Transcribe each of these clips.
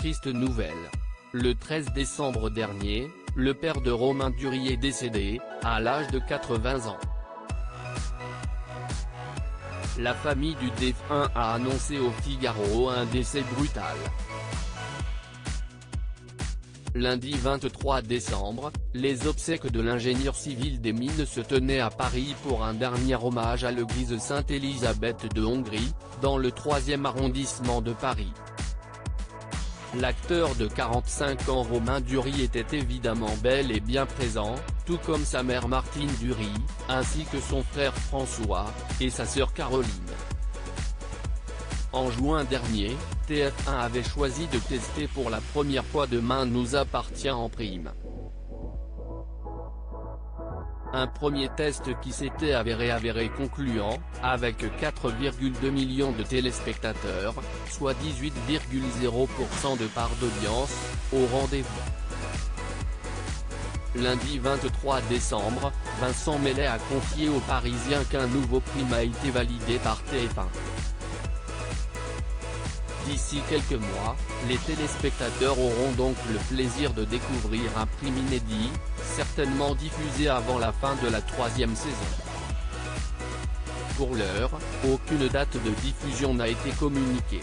triste nouvelle. Le 13 décembre dernier, le père de Romain Duris est décédé, à l'âge de 80 ans. La famille du défunt a annoncé au Figaro un décès brutal. Lundi 23 décembre, les obsèques de l'ingénieur civil des mines se tenaient à Paris pour un dernier hommage à l'église Sainte-Élisabeth de Hongrie, dans le 3e arrondissement de Paris. L'acteur de 45 ans Romain Duris était évidemment bel et bien présent, tout comme sa mère Martine Duris, ainsi que son frère François, et sa sœur Caroline. En juin dernier, TF1 avait choisi de tester pour la première fois Demain nous appartient en prime. Un premier test qui s'était avéré concluant, avec 4,2 millions de téléspectateurs, soit 18,0% de part d'audience, au rendez-vous. Lundi 23 décembre, Vincent Mellet a confié aux Parisiens qu'un nouveau prime a été validé par TF1. D'ici quelques mois, les téléspectateurs auront donc le plaisir de découvrir un prime inédit, certainement diffusé avant la fin de la 3e saison. Pour l'heure, aucune date de diffusion n'a été communiquée.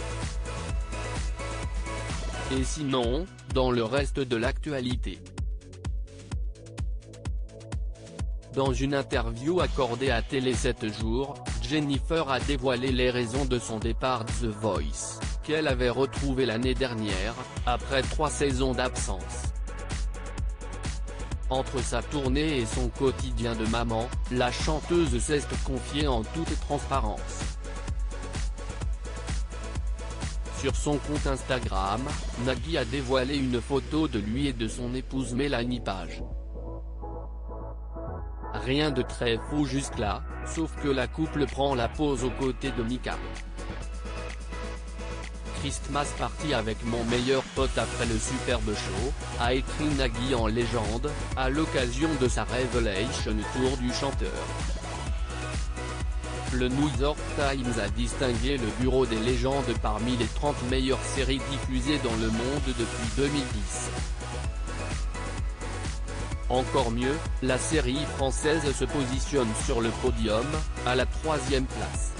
Et sinon, dans le reste de l'actualité. Dans une interview accordée à Télé 7 jours, Jennifer a dévoilé les raisons de son départ de The Voice, qu'elle avait retrouvé l'année dernière, après 3 saisons d'absence. Entre sa tournée et son quotidien de maman, la chanteuse s'est confiée en toute transparence. Sur son compte Instagram, Nagui a dévoilé une photo de lui et de son épouse Mélanie Page. Rien de très fou jusque-là, sauf que la couple prend la pause aux côtés de Mika. Christmas party avec mon meilleur pote après le Superbe Show, a écrit Nagui en légende, à l'occasion de sa Revelation Tour du chanteur. Le New York Times a distingué le Bureau des légendes parmi les 30 meilleures séries diffusées dans le monde depuis 2010. Encore mieux, la série française se positionne sur le podium, à la 3e place.